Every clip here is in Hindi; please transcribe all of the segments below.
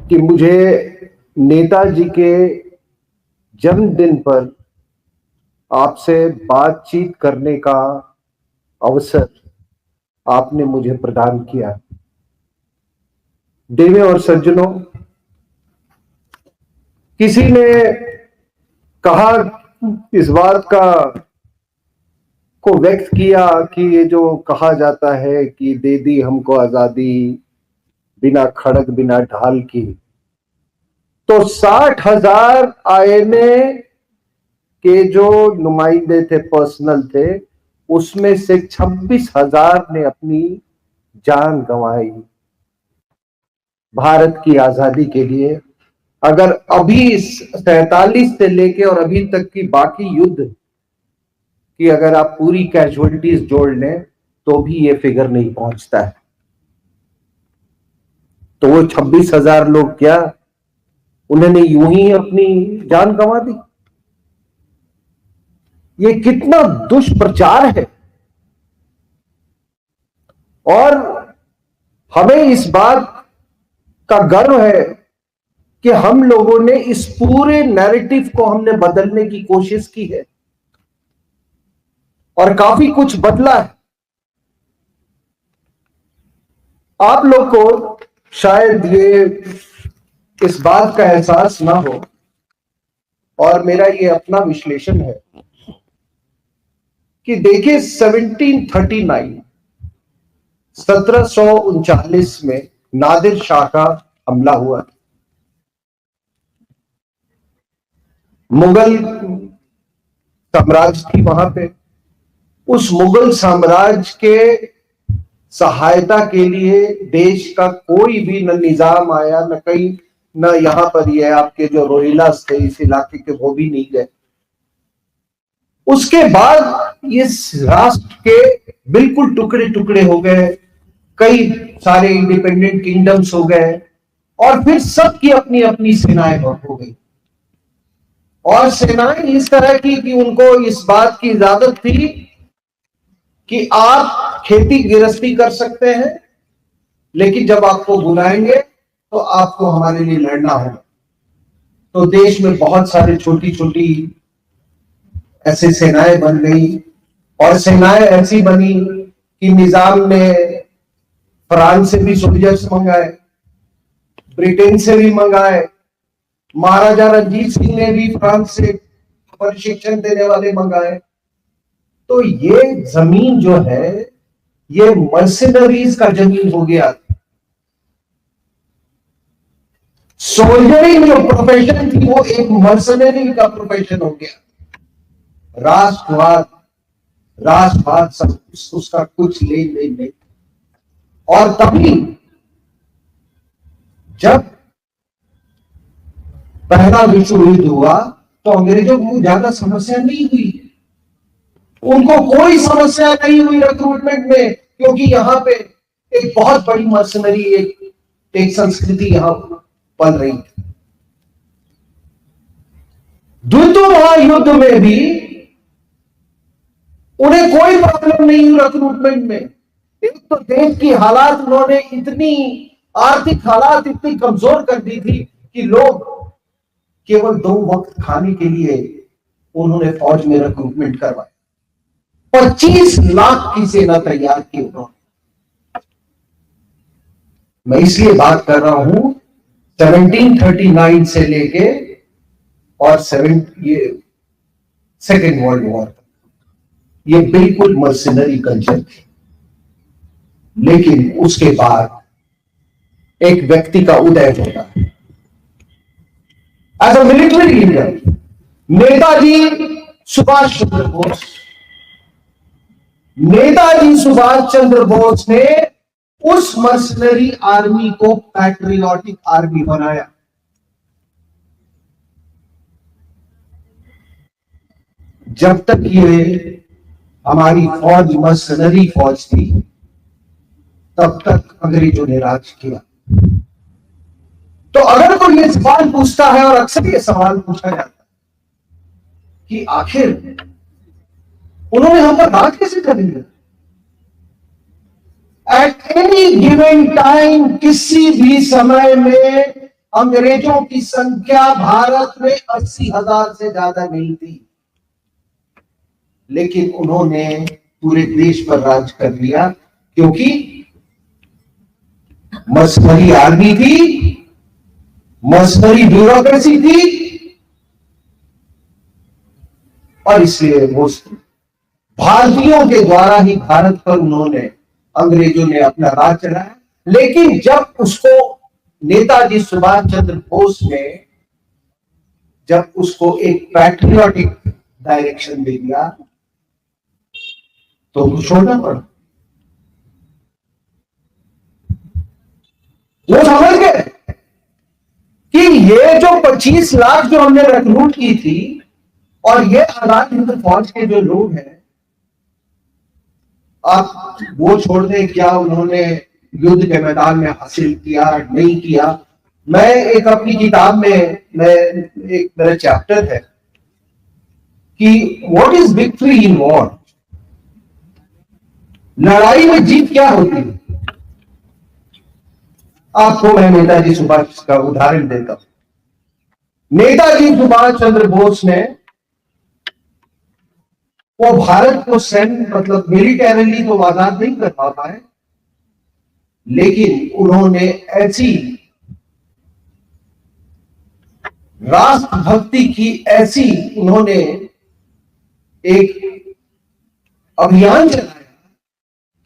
कि मुझे नेताजी के जन्मदिन पर आपसे बातचीत करने का अवसर आपने मुझे प्रदान किया। देवी और सज्जनों, किसी ने कहा, इस बात का को व्यक्त किया कि ये जो कहा जाता है कि दे दी हमको आजादी बिना खड़ग बिना ढाल की, तो 60,000 आईएनए के जो नुमाइंदे थे, पर्सनल थे, उसमें से 26,000 ने अपनी जान गंवाई भारत की आजादी के लिए। अगर अभी 47 से लेके और अभी तक की बाकी युद्ध की अगर आप पूरी कैजुअलिटीज जोड़ लें तो भी ये फिगर नहीं पहुंचता है। तो वो 26,000 लोग क्या उन्होंने यूं ही अपनी जान गंवा दी? ये कितना दुष्प्रचार है। और हमें इस बात का गर्व है कि हम लोगों ने इस पूरे नैरेटिव को हमने बदलने की कोशिश की है और काफी कुछ बदला है। आप लोग को शायद ये इस बात का एहसास ना हो, और मेरा ये अपना विश्लेषण है कि देखिए 1739 में नादिर शाह का हमला हुआ। मुगल साम्राज्य थी वहां पे। उस मुगल साम्राज्य के सहायता के लिए देश का कोई भी न निजाम आया, न कहीं, न यहां पर ये आपके जो रोहिल्लास थे इस इलाके के, वो भी नहीं गए। उसके बाद इस राष्ट्र के बिल्कुल टुकड़े टुकड़े हो गए, कई सारे इंडिपेंडेंट किंगडम्स हो गए, और फिर सबकी अपनी अपनी सेनाएं हो गई। और सेनाएं इस तरह की कि उनको इस बात की इजाजत थी कि आप खेती गृहस्थी कर सकते हैं, लेकिन जब आपको बुलाएंगे तो आपको हमारे लिए लड़ना होगा। तो देश में बहुत सारे छोटी छोटी ऐसे सेनाएं बन गई, और सेनाएं ऐसी बनी कि निजाम ने फ्रांस से भी सोल्जर्स मंगाए, ब्रिटेन से भी मंगाए, महाराजा रणजीत सिंह ने भी फ्रांस से प्रशिक्षण देने वाले मंगाए। तो ये जमीन जो है ये मर्सिनरीज का जमीन हो गया। सोल्जरिंग जो प्रोफेशन थी वो एक मर्सनरी का प्रोफेशन हो गया। राष्ट्रवाद राष्ट्रवाद सब उसका कुछ लेन देन नहीं। और तभी जब पहला विश्व युद्ध हुआ तो अंग्रेजों को ज्यादा समस्या नहीं हुई, उनको कोई समस्या नहीं हुई रिक्रूटमेंट में, क्योंकि यहां पे एक बहुत बड़ी मर्सनरी एक संस्कृति यहां पल रही थी। द्वितीय महायुद्ध में भी उन्हें कोई प्रॉब्लम नहीं हुई रिक्रूटमेंट में। एक तो देश की हालात, उन्होंने इतनी आर्थिक हालात इतनी कमजोर कर दी थी कि लोग केवल 2 वक्त खाने के लिए उन्होंने फौज में रिक्रूटमेंट करवाया। 25 लाख की सेना तैयार की उन्होंने। मैं इसलिए बात कर रहा हूं 1739 से लेके और ये सेकेंड वर्ल्ड वॉर तक, ये बिल्कुल मर्सिनरी कल्चर थी। लेकिन उसके बाद एक व्यक्ति का उदय होता है as a military leader, Netaji Subhash Chandra Bose. Netaji Subhash Chandra Bose ने उस मर्सनरी आर्मी को पैट्रियोटिक आर्मी बनाया। जब तक ये हमारी फौज मर्सनरी फौज थी तब तक अंग्रेजों ने राज किया। तो अगर कोई ये सवाल पूछता है, और अक्सर ये सवाल पूछा जाता है कि आखिर उन्होंने हम पर राज कैसे कर लिया? एट एनी गिवन टाइम, किसी भी समय में अंग्रेजों की संख्या भारत में 80,000 से ज्यादा नहीं थी, लेकिन उन्होंने पूरे देश पर राज कर लिया, क्योंकि मसनरी आर्मी थी, मसनरी ब्यूरोक्रेसी थी, और इसलिए वो भारतीयों के द्वारा ही भारत पर उन्होंने, अंग्रेजों ने अपना राज चलाया। लेकिन जब उसको नेताजी सुभाष चंद्र बोस ने जब उसको एक पैट्रियोटिक डायरेक्शन दे दिया, तो उसको छोड़ना पड़ा। वो समझ गए कि ये जो 25 लाख जो हमने रिक्रूट की थी, और ये आजाद हिंद फौज के जो लोग हैं, आप वो छोड़ दें क्या उन्होंने युद्ध के मैदान में हासिल किया नहीं किया। मैं एक अपनी किताब में, मैं एक मेरा चैप्टर है कि what is victory in war, लड़ाई में जीत क्या होती है। आपको मैं नेताजी सुभाष का उदाहरण देता हूं। नेताजी सुभाष चंद्र बोस ने वो भारत को सैन्य मतलब मिलिटरीली तो आजाद नहीं कर पा पाए, लेकिन उन्होंने ऐसी राष्ट्रभक्ति की, ऐसी उन्होंने एक अभियान चलाया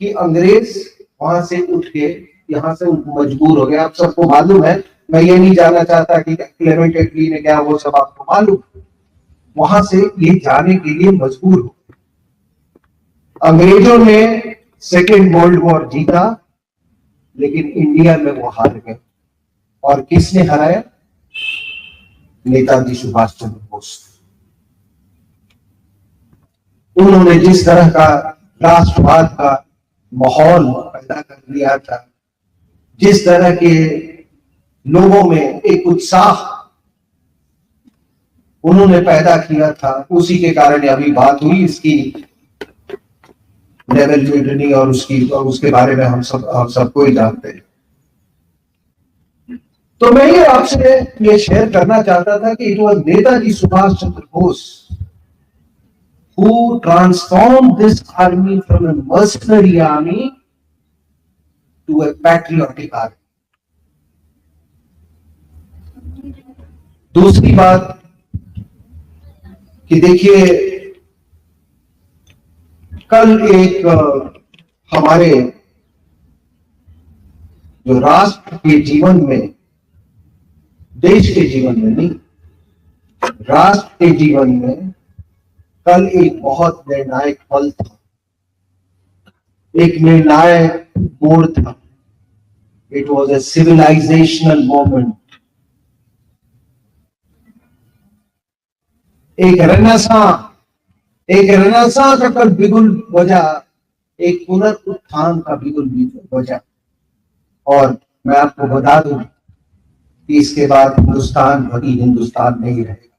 कि अंग्रेज वहां से उठ के यहां से मजबूर हो गए। आप सबको मालूम है, मैं ये नहीं जानना चाहता कि क्लेमेंट एटली ने क्या, वो सब आपको मालूम। वहां से ये जाने के लिए मजबूर हो। अंग्रेजों ने सेकेंड वर्ल्ड वॉर जीता, लेकिन इंडिया में वो हार गए। और किसने हराया? नेताजी सुभाष चंद्र बोस। उन्होंने जिस तरह का राष्ट्रवाद का माहौल पैदा कर दिया था, जिस तरह के लोगों में एक उत्साह उन्होंने पैदा किया था, उसी के कारण अभी बात हुई इसकी लेवल म्यूटनी और उसके बारे में हम सबको ही जानते हैं। तो मैं ये आपसे ये शेयर करना चाहता था कि it was Netaji Subhash Chandra Bose who transformed this army from a mercenary army to a patriotic army. दूसरी बात कि देखिए, कल एक हमारे जो राष्ट्र के जीवन में, देश के जीवन में नहीं, राष्ट्र के जीवन में कल एक बहुत निर्णायक पल था, एक निर्णायक मोड़ था। It was a civilisational moment, एक रेनेसां का कल बिगुल बजा, एक पुनरुत्थान का बिगुल बजा। और मैं आपको बता दूं कि इसके बाद हिंदुस्तान भली हिंदुस्तान नहीं रहेगा।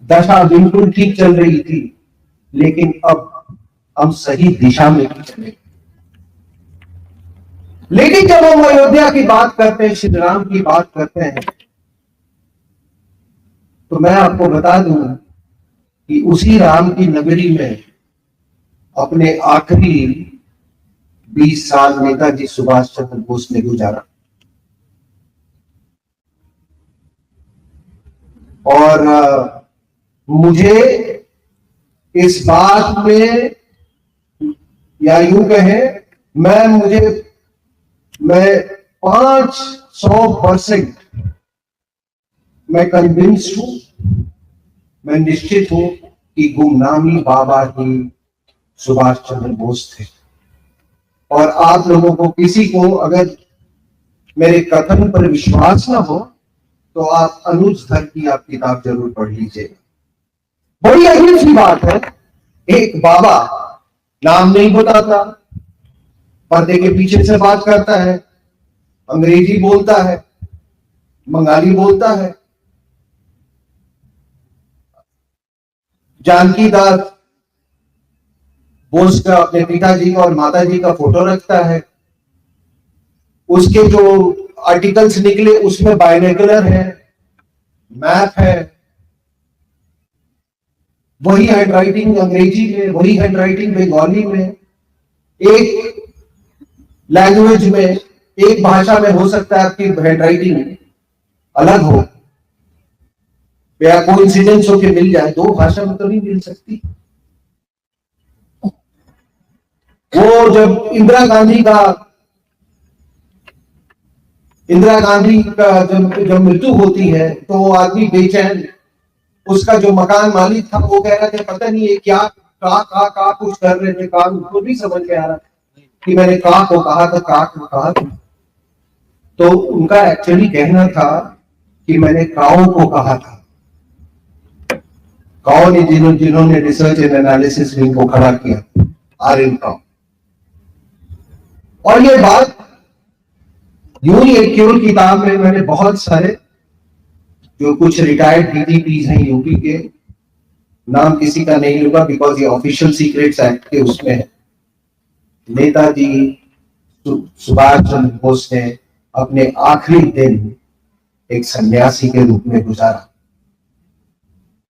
दशा बिल्कुल ठीक चल रही थी, लेकिन अब हम सही दिशा में चले। लेकिन जब हम अयोध्या की बात करते हैं, श्री राम की बात करते हैं, तो मैं आपको बता दूं कि उसी राम की नगरी में अपने आखिरी 20 साल नेताजी सुभाष चंद्र बोस ने गुजारा। और मुझे इस बात में, या यूं कहें, मैं 500% मैं कन्विंस्ड हूं, मैं निश्चित हूं कि गुमनामी बाबा ही सुभाष चंद्र बोस थे। और आप लोगों को किसी को अगर मेरे कथन पर विश्वास ना हो, तो आप अनुज धर की आप किताब जरूर पढ़ लीजिएगा। बड़ी अजीब सी बात है, एक बाबा नाम नहीं बताता, पर्दे के पीछे से बात करता है, अंग्रेजी बोलता है, बंगाली बोलता है, जानकी दास बोस का अपने पिताजी का और माताजी का फोटो रखता है। उसके जो आर्टिकल्स निकले उसमें बायनोकुलर है, मैप है, वही हैंडराइटिंग अंग्रेजी में, वही हैंडराइटिंग बंगाली में, एक लैंग्वेज में, एक भाषा में हो सकता है आपकी हैंडराइटिंग अलग हो या कोइंसिडेंस होके मिल जाए, दो भाषा में तो नहीं मिल सकती। वो जब इंदिरा गांधी का जब मृत्यु होती है तो वो आदमी बेचैन, उसका जो मकान मालिक था वो कह रहा था पता नहीं है क्या का कुछ कर रहे थे, का उसको भी समझ में आ रहा कि मैंने का को कहा था, का को कहा था। तो उनका एक्चुअली कहना था कि मैंने काओ को कहा था। काओ ने जिन्होंने रिसर्च एंड एनालिसिस विंग को खड़ा किया, आर.एन. काओ। और ये बात यूं ही एक केवल किताब में मैंने बहुत सारे जो कुछ रिटायर्ड डीजीपीज हैं यूपी के, नाम किसी का नहीं लूंगा बिकॉज ये ऑफिशियल सीक्रेट्स एक्ट के उसमें है, नेताजी सुभाष चंद्र बोस ने अपने आखिरी दिन एक सन्यासी के रूप में गुजारा।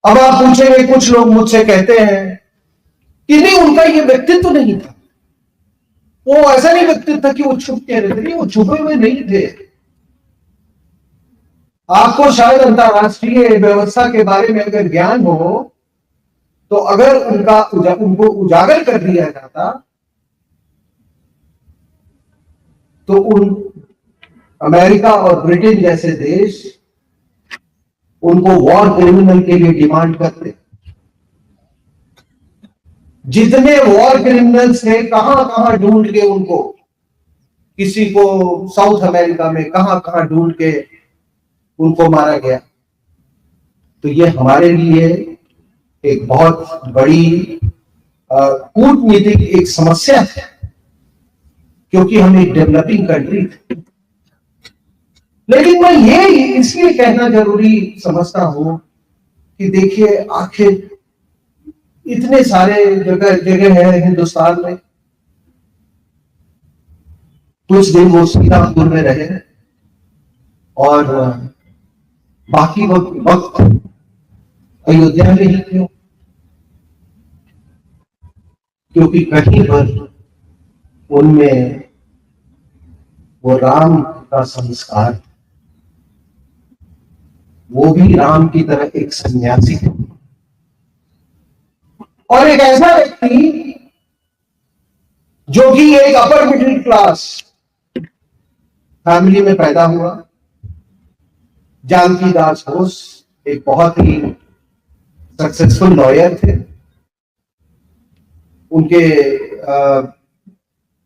अब आप पूछेंगे, कुछ लोग मुझसे कहते हैं कि नहीं उनका ये व्यक्तित्व नहीं था, वो ऐसा नहीं व्यक्तित्व था कि वो छुप के रहते, नहीं वो छुपे हुए नहीं थे। आपको शायद अंतरराष्ट्रीय व्यवस्था के बारे में अगर ज्ञान हो तो अगर उनको उजागर कर दिया जाता तो उन अमेरिका और ब्रिटेन जैसे देश उनको वॉर क्रिमिनल के लिए डिमांड करते। जितने वॉर क्रिमिनल्स थे कहां कहां ढूंढ के उनको, किसी को साउथ अमेरिका में कहां कहां ढूंढ के उनको मारा गया। तो ये हमारे लिए एक बहुत बड़ी कूटनीतिक एक समस्या है, क्योंकि हम एक डेवलपिंग कंट्री थे। लेकिन मैं ये इसलिए कहना जरूरी समझता हूं कि देखिए आखिर इतने सारे जगह है हिंदुस्तान में, कुछ दिन वो सीतापुर में रहे और बाकी वक्त अयोध्या में ही क्यों? क्योंकि कहीं पर उनमें वो राम का संस्कार, वो भी राम की तरह एक सन्यासी थे और एक ऐसा व्यक्ति जो कि एक अपर मिडिल क्लास फैमिली में पैदा हुआ। जानकी दास बोस एक बहुत ही सक्सेसफुल लॉयर थे। उनके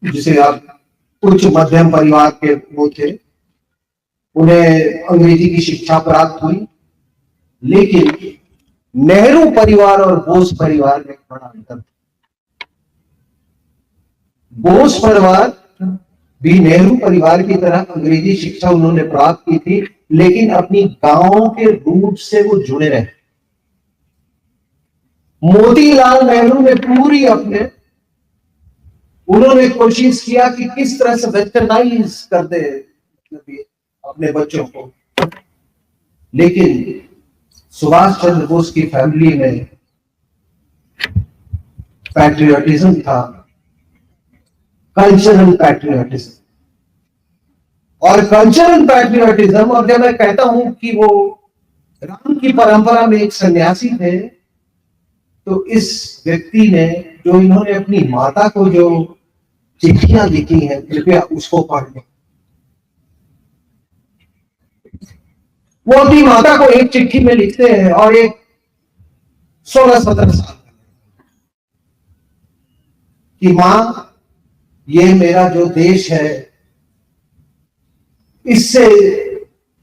जिसे आप उच्च मध्यम परिवार के वो थे, उन्हें अंग्रेजी की शिक्षा प्राप्त हुई। लेकिन नेहरू परिवार और बोस परिवार में बड़ा अंतर था। बोस परिवार भी नेहरू परिवार की तरह अंग्रेजी शिक्षा उन्होंने प्राप्त की थी, लेकिन अपनी गांव के रूट से वो जुड़े रहे। मोतीलाल नेहरू ने उन्होंने कोशिश किया कि किस तरह से वेस्टर्नाइज कर दे अपने बच्चों को, लेकिन सुभाष चंद्र बोस की फैमिली में पैट्रियटिज्म था, कल्चरल पैट्रियटिज्म। और कल्चरल पैट्रियटिज्म, और जब मैं कहता हूं कि वो राम की परंपरा में एक सन्यासी थे, तो इस व्यक्ति ने जो इन्होंने अपनी माता को जो चिट्ठियां लिखी हैं, कृपया उसको पढ़ लें। वो अपनी माता को एक चिट्ठी में लिखते हैं और एक 16-17 साल कि मां, ये मेरा जो देश है, इससे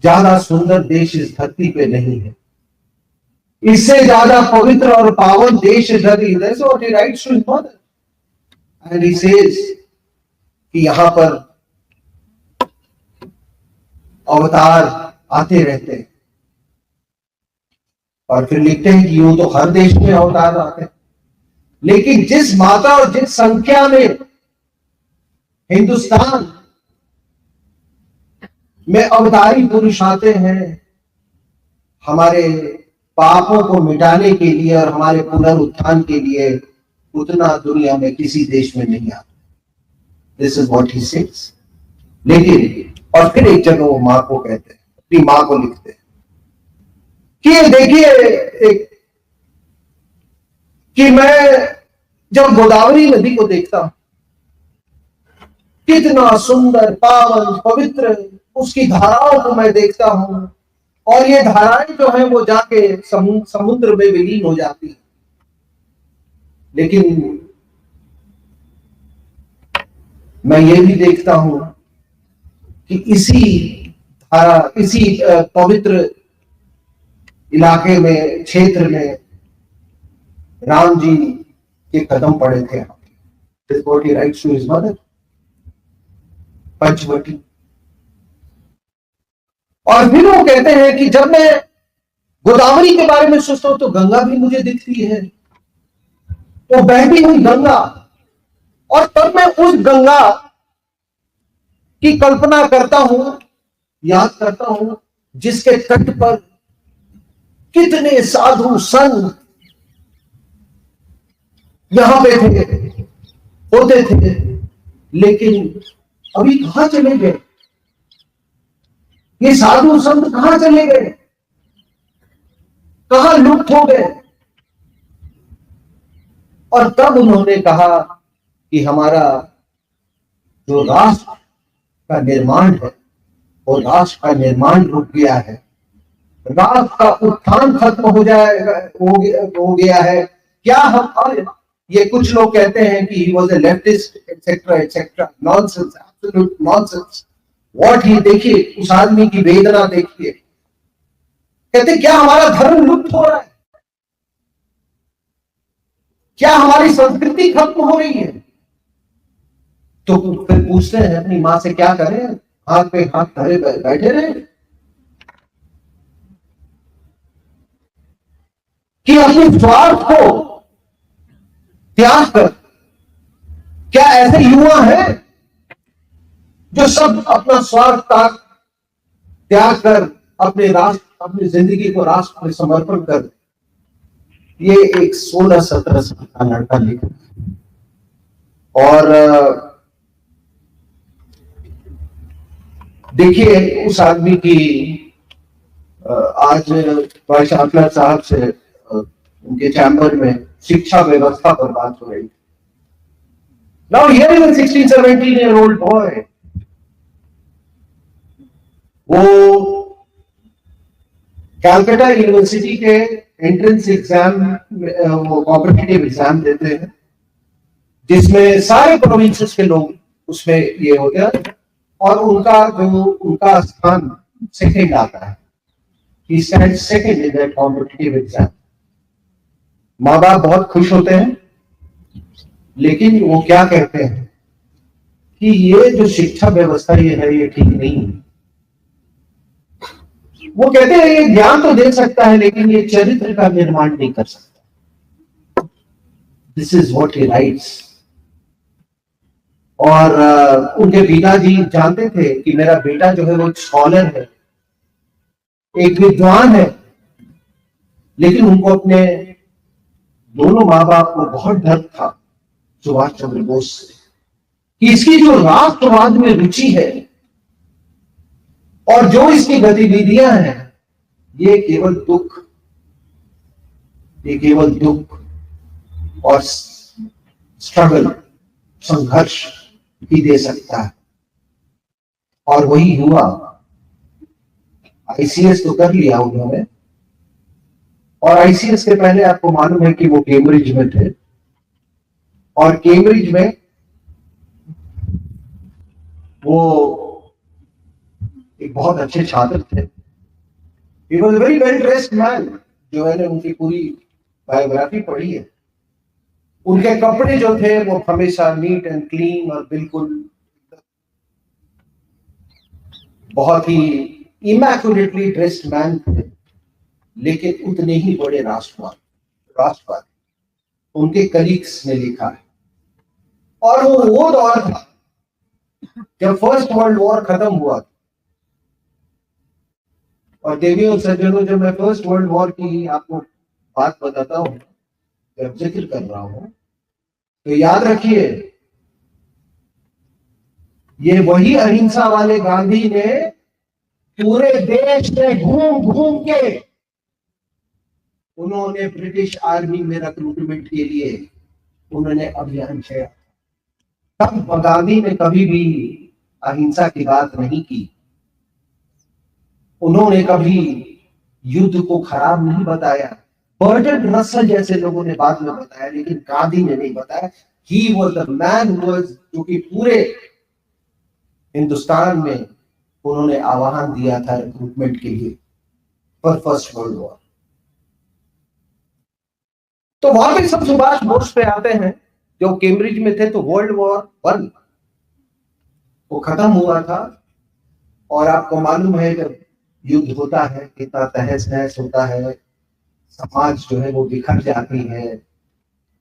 ज्यादा सुंदर देश इस धरती पे नहीं है, इससे ज्यादा पवित्र और पावन देश इस धरती। That's what he writes to his mother. And he says कि यहां पर अवतार आते रहते हैं, और फिर लिखते हैं कि यूं तो हर देश में अवतार आते हैं, लेकिन जिस मात्रा और जिस संख्या में हिंदुस्तान में अवतारी पुरुष आते हैं हमारे पापों को मिटाने के लिए और हमारे पुनरुत्थान के लिए, उतना दुनिया में किसी देश में नहीं आता। This is what he says. लेकिन और फिर एक जगह वो मां को कहते हैं, अपनी मां को लिखते हैं कि देखिए कि मैं जब गोदावरी नदी को देखता हूं, कितना सुंदर, पावन, पवित्र उसकी धाराओं को मैं देखता हूं, और ये धाराएं जो है वो जाके समुद्र में विलीन हो जाती है। लेकिन मैं ये भी देखता हूं कि इसी धारा, इसी पवित्र इलाके में, क्षेत्र में राम जी के कदम पड़े थे। Writes to his mother Panchavati. और फिर वो कहते हैं कि जब मैं गोदावरी के बारे में सोचता हूं तो गंगा भी मुझे दिखती है, वो बहती हुई गंगा, और तब मैं उस गंगा की कल्पना करता हूं, याद करता हूं, जिसके तट पर कितने साधु संत यहां पे थे, होते थे, लेकिन अभी कहां चले गए? ये साधु संत कहां चले गए? कहां लुप्त हो गए? और तब उन्होंने कहा कि हमारा जो राष्ट्र का निर्माण है, वो राष्ट्र का निर्माण रुक गया है, राष्ट्र का उत्थान खत्म हो जाएगा, हो गया है। क्या हम, और ये कुछ लोग कहते हैं कि he was a leftist, etc., etc. Nonsense, absolute nonsense. What he, देखिए उस आदमी की वेदना देखिए, कहते क्या हमारा धर्म लुप्त हो रहा है? क्या हमारी संस्कृति खत्म हो रही है? तो फिर पूछते हैं अपनी मां से, क्या करें? हाथ पे हाथ धरे बैठे रहे कि अपने स्वार्थ को त्याग कर? क्या ऐसे युवा हैं जो सब अपना स्वार्थ त्याग कर अपने राष्ट्र, अपनी जिंदगी को राष्ट्र में समर्पण कर दे? ये एक 16-17 साल का लड़का लिखा, और देखिए उस आदमी की आज वाइस चांसलर साहब से उनके चैम्बर में शिक्षा व्यवस्था पर बात हो रही। Now here is a 16-17-year-old boy. वो कैलकाटा यूनिवर्सिटी के एंट्रेंस एग्जाम, वो कॉम्पिटिटिव एग्जाम देते हैं, जिसमें सारे प्रोविंसेस के लोग उसमें ये होते हैं, और उनका स्थान सेकंड आता है। He stands second in that competitive exam. माँ बाप बहुत खुश होते हैं, लेकिन वो क्या कहते हैं कि ये जो शिक्षा व्यवस्था ये है, ये ठीक नहीं है। वो कहते हैं ये ज्ञान तो दे सकता है, लेकिन ये चरित्र का निर्माण नहीं कर सकता। This is what he rights. और उनके पिताजी जानते थे कि मेरा बेटा जो है वो एक स्कॉलर है, एक विद्वान है, लेकिन उनको अपने दोनों माँ बाप को बहुत डर था सुभाष चंद्र बोस से, कि इसकी जो राष्ट्रवाद में रुचि है और जो इसकी गतिविधियां हैं, ये केवल दुख और स्ट्रगल, संघर्ष ही दे सकता है। और वही हुआ। आईसीएस तो कर लिया उन्होंने, और आईसीएस के पहले आपको मालूम है कि वो कैम्ब्रिज में थे, और कैम्ब्रिज में वो एक बहुत अच्छे छात्र थे। He was a very well dressed man। जो मैंने उनकी पूरी बायोग्राफी पढ़ी है, उनके कपड़े जो थे वो हमेशा नीट एंड क्लीन और बिल्कुल बहुत ही इमैक्युलेटली ड्रेस्ड मैन थे, लेकिन उतने ही बड़े राष्ट्रवादी। उनके कलीग्स ने लिखा है। और वो दौर था जब फर्स्ट वर्ल्ड वॉर खत्म हुआ था। और देवियों और सज्जनों, जब मैं फर्स्ट वर्ल्ड वॉर की आपको बात बताता हूं, जब जिक्र कर रहा हूं, तो याद रखिए, ये वही अहिंसा वाले गांधी ने पूरे देश में घूम घूम के उन्होंने ब्रिटिश आर्मी में रिक्रूटमेंट के लिए उन्होंने अभियान छेड़ा। तब गांधी ने कभी भी अहिंसा की बात नहीं की। उन्होंने कभी युद्ध को खराब नहीं बताया। बर्टन रसल जैसे लोगों ने बाद में बताया, लेकिन गांधी ने नहीं बताया। ही वॉज द मैन जो कि पूरे हिंदुस्तान में उन्होंने आह्वान दिया था रिक्रूटमेंट के लिए फॉर फर्स्ट वर्ल्ड वॉर। तो वापिस हम सुभाष बोस पे आते हैं, जो कैम्ब्रिज में थे। तो वर्ल्ड वॉर 1 वो खत्म हुआ था। और आपको मालूम है, जब युद्ध होता है कितना तहस नहस होता है, समाज जो है वो बिखर जाती है।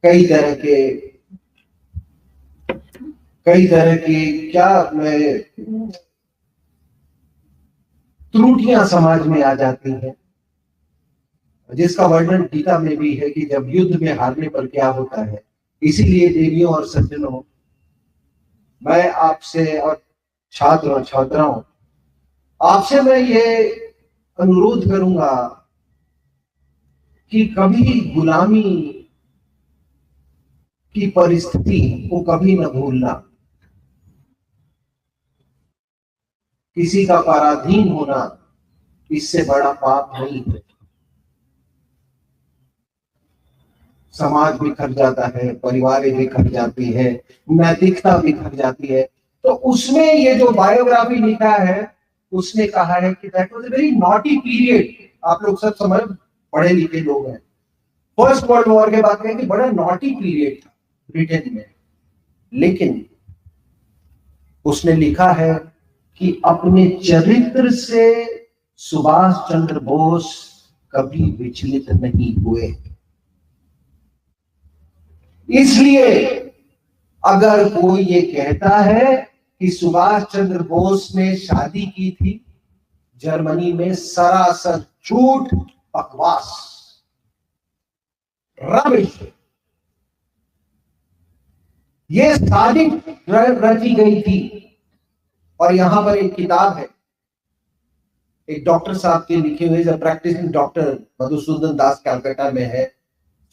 कई तरह की क्या त्रुटियां समाज में आ जाती हैं, जिसका वर्णन गीता में भी है कि जब युद्ध में हारने पर क्या होता है। इसीलिए देवियों और सज्जनों, मैं आपसे और छात्र और छात्राओं, आपसे मैं ये अनुरोध करूंगा कि कभी गुलामी की परिस्थिति को कभी न भूलना। किसी का पराधीन होना इससे बड़ा पाप नहीं है। समाज बिखर जाता है, परिवार बिखर जाती है, नैतिकता बिखर जाती है। तो उसमें ये जो बायोग्राफी लिखा है, उसने कहा है कि that was a very naughty period. आप लोग सब समझ, पढ़े लिखे लोग हैं। फर्स्ट वर्ल्ड वॉर के बाद कहें कि बड़ा नॉटी पीरियड था ब्रिटेन में। लेकिन उसने लिखा है कि अपने चरित्र से सुभाष चंद्र बोस कभी विचलित नहीं हुए। इसलिए अगर कोई ये कहता है कि सुभाष चंद्र बोस ने शादी की थी जर्मनी में, सरासर झूठ, बकवास, रबिश। ये शादी रची गई थी। और यहां पर एक किताब है, एक डॉक्टर साहब के लिखे हुए, प्रैक्टिसिंग डॉक्टर मधुसूदन दास कलकत्ता में है,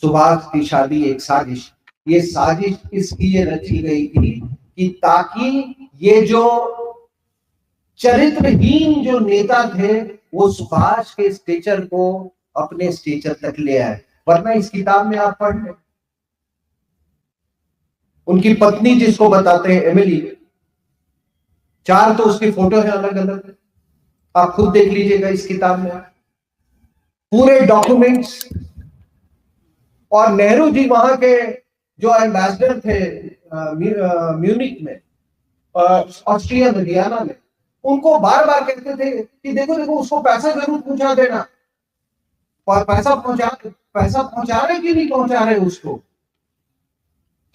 सुभाष की शादी एक साजिश। ये साजिश इसलिए रची गई थी कि ताकि ये जो चरित्रहीन जो नेता थे वो सुभाष के स्टेचर को अपने स्टेचर तक ले आए। वरना इस किताब में आप पढ़ लें, उनकी पत्नी जिसको बताते हैं एमिली, 4 तो उसकी फोटो है अलग अलग, आप खुद देख लीजिएगा इस किताब में पूरे डॉक्यूमेंट्स। और नेहरू जी वहां के जो एम्बेसडर थे म्यूनिक में, ऑस्ट्रिया में, वियना में, उनको बार बार कहते थे कि देखो देखो उसको पैसा जरूर पहुंचा देना। और पैसा पहुंचा रहे कि नहीं पहुंचा रहे उसको।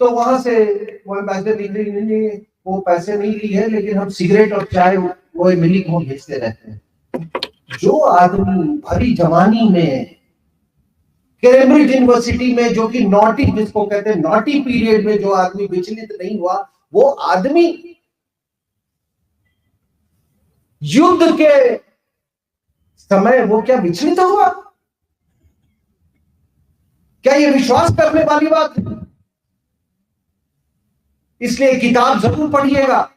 तो वहां से वो एम्बेसडर लिख रही, वो पैसे नहीं ली है, लेकिन हम सिगरेट और चाय वो मिली को भेजते रहते हैं। जो आदमी भरी जवानी में कैम्ब्रिज यूनिवर्सिटी में, जो कि नॉटी जिसको कहते हैं नॉटी पीरियड में जो आदमी विचलित नहीं हुआ, वो आदमी युद्ध के समय वो क्या विचलित हुआ? क्या ये विश्वास करने वाली बात है? इसलिए किताब जरूर पढ़िएगा।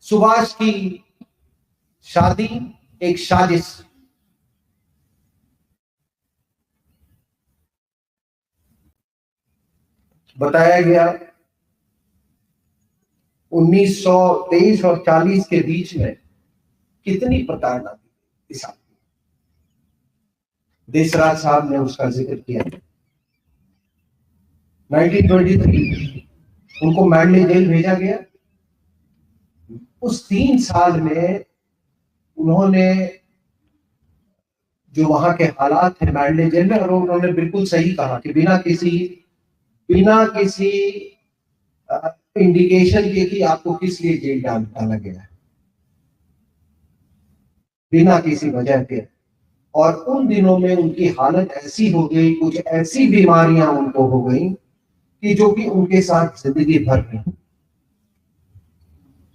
सुभाष की शादी एक साजिश। बताया गया 1923 और 40 के बीच में कितनी प्रताड़ना थी इस आदमी। देशराज साहब ने उसका जिक्र किया। 1923 उनको मैंडले जेल भेजा गया। उस 3 साल में उन्होंने जो वहां के हालात हैं मैंडले जेल में, और उन्होंने बिल्कुल सही कहा कि बिना किसी इंडिकेशन के कि आपको किस लिए जेल डाला गया है, बिना किसी वजह के। और उन दिनों में उनकी हालत ऐसी हो गई, कुछ ऐसी बीमारियां उनको हो गई कि जो कि उनके साथ जिंदगी भर रही।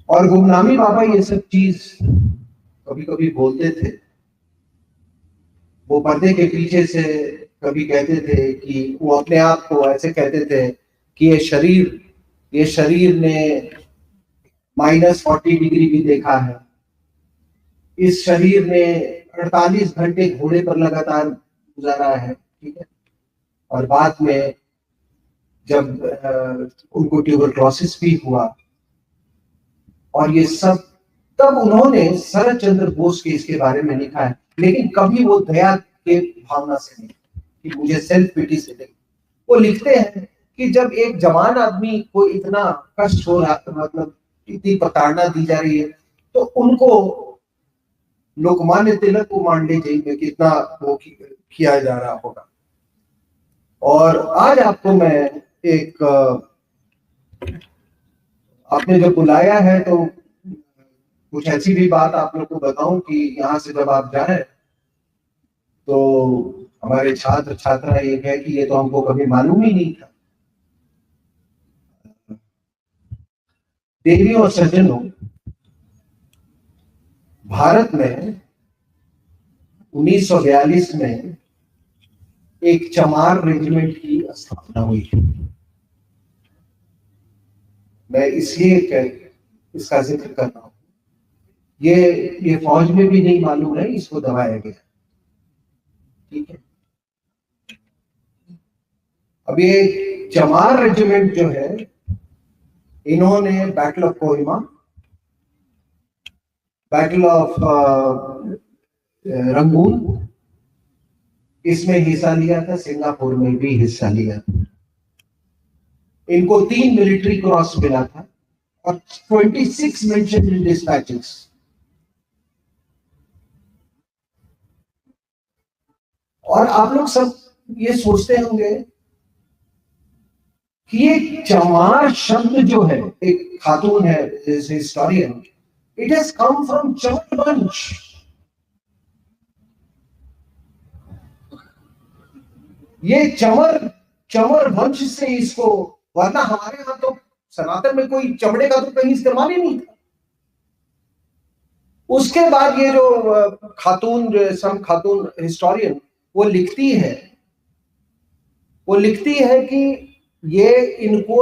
और गुमनामी बाबा ये सब चीज कभी कभी बोलते थे, वो पर्दे के पीछे से कभी कहते थे कि वो अपने आप को ऐसे कहते थे कि ये शरीर ने -40 डिग्री भी देखा है, इस शरीर ने 48 घंटे घोड़े पर लगातार गुजारा है, ठीक है। और बाद में जब उनको ट्यूबरक्लोसिस भी हुआ और ये सब, तब उन्होंने शरद चंद्र बोस के इसके बारे में लिखा है, लेकिन कभी वो दया के भावना से नहीं कि मुझे सेल्फ पिटी से नहीं। वो लिखते हैं कि जब एक जवान आदमी को इतना कष्ट हो रहा, मतलब इतनी प्रताड़ना दी जा रही है, तो उनको लोकमान्य तिलक को मांडले जेल में कितना वो किया जा रहा होगा। और आज आपको मैं एक आपने जब बुलाया है तो कुछ ऐसी भी बात आप लोग को बताऊं कि यहाँ से जब आप जाए तो हमारे छात्र छात्रा ये कहे कि ये तो हमको कभी मालूम ही नहीं था। देवियों और सज्जनों, भारत में 1942 में एक चमार रेजिमेंट की स्थापना हुई। मैं इसलिए इसका जिक्र कर रहा हूं, ये फौज में भी नहीं मालूम है, इसको दबाया गया, ठीक है। अब ये चमार रेजिमेंट जो है, इन्होंने battle of Kohima, battle of Rangoon, इसमें हिस्सा लिया था, सिंगापुर में भी हिस्सा लिया था। इनको 3 मिलिट्री क्रॉस मिला था और 26 मेंशन इन डिस्पैचेस। और आप लोग सब ये सोचते होंगे कि ये चमार शब्द जो है, एक खातून है historian, it has come from Chamar वंश। ये चमर वंश से इसको, वरना हमारे यहां तो सनातन में कोई चमड़े का तो कहीं इस्तेमाल ही नहीं था। उसके बाद ये जो खातून, जो सम खातून हिस्टोरियन, वो लिखती है कि ये इनको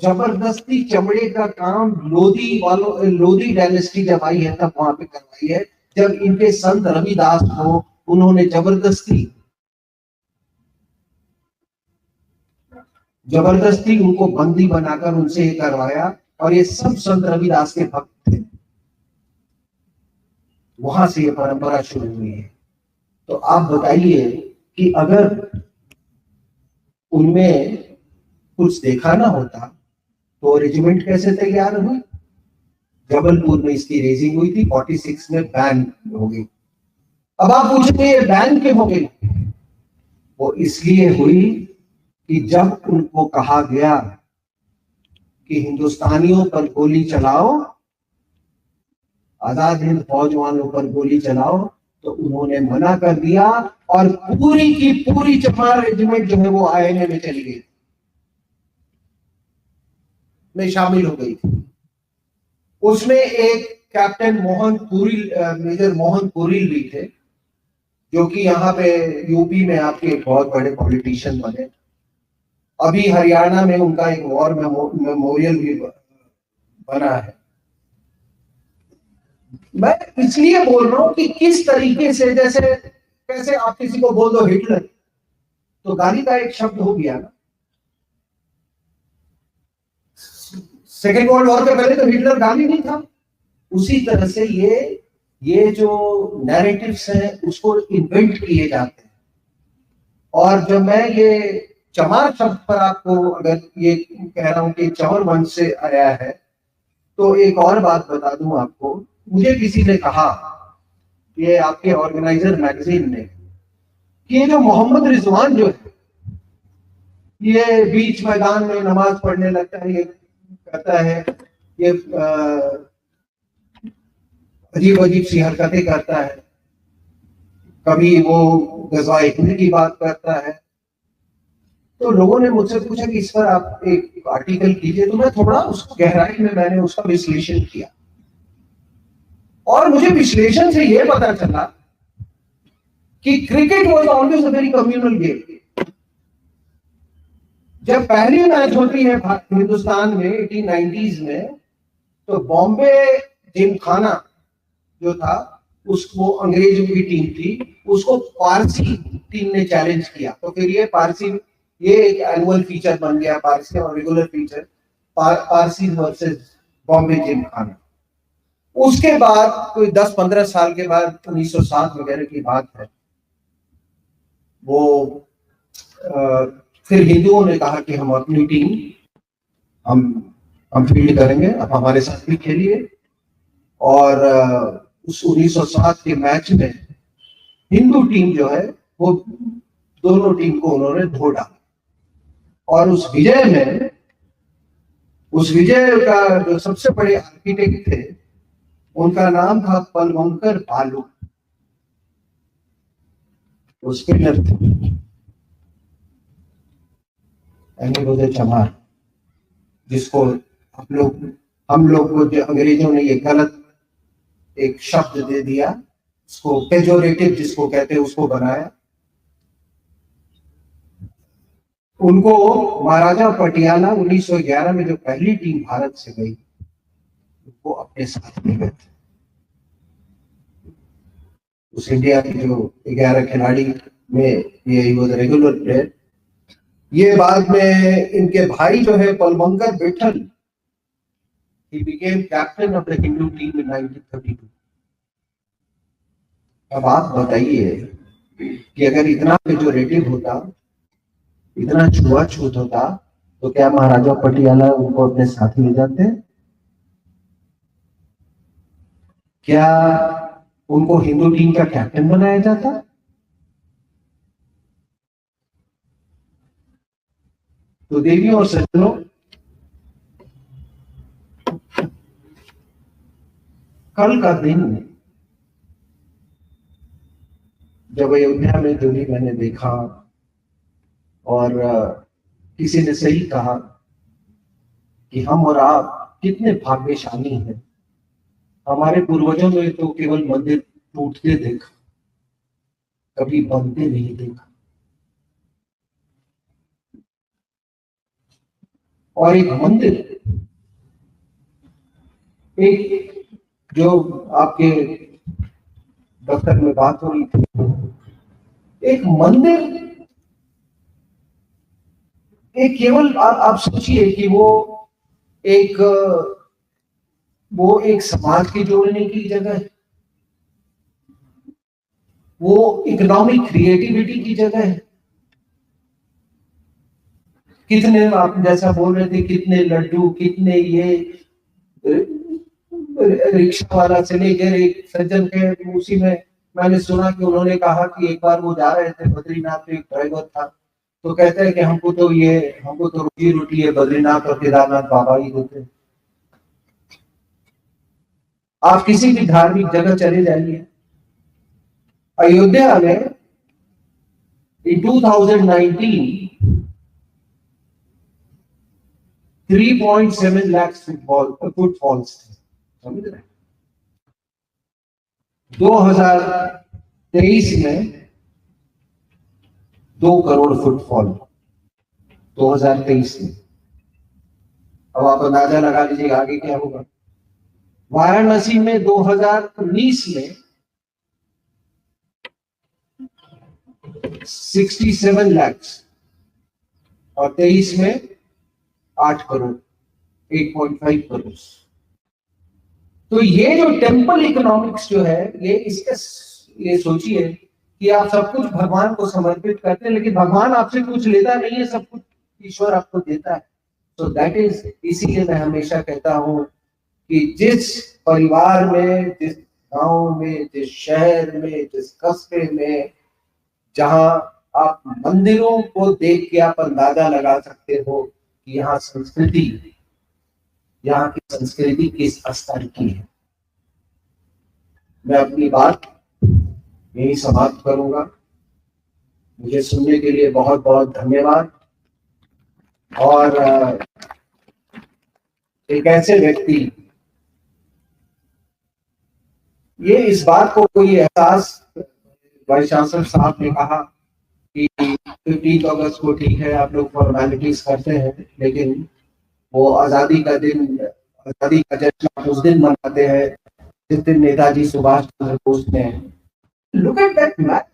जबरदस्ती चमड़े का काम लोधी डायनेस्टी जब आई है तब वहां पे करवाई है, जब इनके संत रविदास को उन्होंने जबरदस्ती उनको बंदी बनाकर उनसे ये करवाया। और ये सब संत रविदास के भक्त थे, वहां से ये परंपरा शुरू हुई है। तो आप बताइए कि अगर उनमें कुछ देखा ना होता तो रेजिमेंट कैसे तैयार हुई। जबलपुर में इसकी रेजिंग हुई थी, 46 में बैन हो गई। अब आप पूछेंगे ये बैन क्यों हो गई? वो इसलिए हुई कि जब उनको कहा गया कि हिंदुस्तानियों पर गोली चलाओ, आजाद हिंद फौज वालों पर गोली चलाओ, तो उन्होंने मना कर दिया और पूरी की पूरी चमार रेजिमेंट जो है वो आईएनए में चली गई, में शामिल हो गई थी। उसमें एक कैप्टन मेजर मोहन पुरील भी थे, जो कि यहाँ पे यूपी में आपके बहुत बड़े पॉलिटिशियन बने। अभी हरियाणा में उनका एक वॉर मेमोरियल भी बना है। मैं इसलिए बोल रहा हूं कि किस तरीके से, जैसे कैसे आप किसी को बोल दो हिटलर, तो गाली का एक शब्द हो गया ना। सेकेंड वर्ल्ड वॉर के पहले तो हिटलर गाली नहीं था। उसी तरह से ये जो नैरेटिव्स हैं उसको इन्वेंट किए जाते हैं। और जब मैं ये चमार शब्द पर आपको अगर ये कह रहा हूं कि चमर वंश से आया है, तो एक और बात बता दूं आपको। मुझे किसी ने कहा, ये आपके ऑर्गेनाइजर मैगजीन ने, कि ये जो मोहम्मद रिजवान जो है, ये बीच मैदान में नमाज पढ़ने लगता है, ये करता है, ये अजीब अजीब सी हरकतें करता है, कभी वो गज़वाए हिंद की बात करता है। तो लोगों ने मुझसे पूछा कि इस पर आप एक आर्टिकल कीजिए, तो मैं थोड़ा उस गहराई में मैंने उसका विश्लेषण किया, और मुझे विश्लेषण से यह पता चला कि cricket was always a very communal game. जब पहली मैच होती है हिंदुस्तान में 1890s में, तो बॉम्बे जिमखाना जो था, उसको अंग्रेजों की टीम थी, उसको पारसी टीम ने चैलेंज किया। तो फिर ये पारसी, ये एक एनुअल फीचर बन गया, पारसी और regular feature, Parsi versus Bombay Gymkhana. उसके बाद कोई 10-15 साल के बाद 1907 वगैरह की बात है, वो फिर हिंदुओं ने कहा कि हम अपनी टीम हम फील्ड करेंगे, अब हमारे साथ भी खेलिए। और उस 1907 के मैच में हिंदू टीम जो है, वो दोनों टीम को उन्होंने धो डाला, और उस विजय का जो सबसे बड़े आर्किटेक्ट थे, उनका नाम था पलवंकर बालू, वो स्पिनर थे, चमार, जिसको हम लोग को जो अंग्रेजों ने ये गलत एक शब्द दे दिया, उसको पेजोरेटिव जिसको कहते हैं, उसको बनाया। उनको महाराजा पटियाला 1911 में जो पहली टीम भारत से गई, वो अपने साथ ले गए थे। उस इंडिया के जो 11 खिलाड़ी में ये वॉज रेगुलर प्लेयर। ये बाद में इनके भाई जो है Palwankar Vitthal, he became captain of the Hindu team in 1932। अब आप बताइए कि अगर इतना पेजोरेटिव होता, इतना छुआछूत होता, तो क्या महाराजा पटियाला उनको अपने साथ ले जाते? क्या उनको हिंदू टीम का कैप्टन बनाया जाता? तो देवियों और सज्जनों, कल का दिन जब अयोध्या में जो भी मैंने देखा, और किसी ने सही कहा कि हम और आप कितने भाग्यशाली हैं। हमारे पूर्वजों ने तो केवल मंदिर टूटते देखा, कभी बनते नहीं देखा। और एक मंदिर, एक जो आपके दफ्तर में बात हो रही थी, एक मंदिर, एक केवल आप सोचिए कि वो एक समाज के जोड़ने की जगह है, वो इकोनॉमिक क्रिएटिविटी की जगह है। कितने, आप जैसा बोल रहे थे, कितने लड्डू, कितने ये रिक्शा वाला से लेकर एक सज्जन के, उसी में मैंने सुना कि उन्होंने कहा कि एक बार वो जा रहे थे बद्रीनाथ, तो एक ड्राइवर था, तो कहते हैं कि हमको तो रोजी रोटी है बद्रीनाथ और केदारनाथ बाबा ही देते। आप किसी भी धार्मिक जगह चले जाइए, अयोध्या में इन 2019 3.7 लाख फुटफॉल्स थे, समझ रहे? 2023 में 2 करोड़ फुटफॉल, 2023 में। अब आप अंदाजा लगा लीजिए आगे क्या होगा। वाराणसी में 2019 में 67 लाख, और 23 में 8 करोड़, 8.5 करोड़। तो ये जो टेम्पल इकोनॉमिक्स जो है, ये सोचिए कि आप सब कुछ भगवान को समर्पित करते हैं, लेकिन भगवान आपसे कुछ लेता नहीं है, सब कुछ ईश्वर आपको देता है। तो दैट इज, इसीलिए मैं हमेशा कहता हूं कि जिस परिवार में, जिस गांव में, जिस शहर में, जिस कस्बे में जहां आप मंदिरों को देख के आप अंदाजा लगा सकते हो कि यहाँ की संस्कृति किस स्तर की है। मैं अपनी बात यही समाप्त करूंगा। मुझे सुनने के लिए बहुत बहुत धन्यवाद। और एक ऐसे व्यक्ति, ये इस बात को कोई एहसास, वाइस चांसलर साहब ने कहा कि 15 अगस्त को ठीक है आप लोग फॉर्मेलिटीज करते हैं, लेकिन वो आजादी का जश्न आप उस दिन मनाते हैं जिस दिन नेताजी सुभाष चंद्र बोस ने, लुक एट दैट मैन,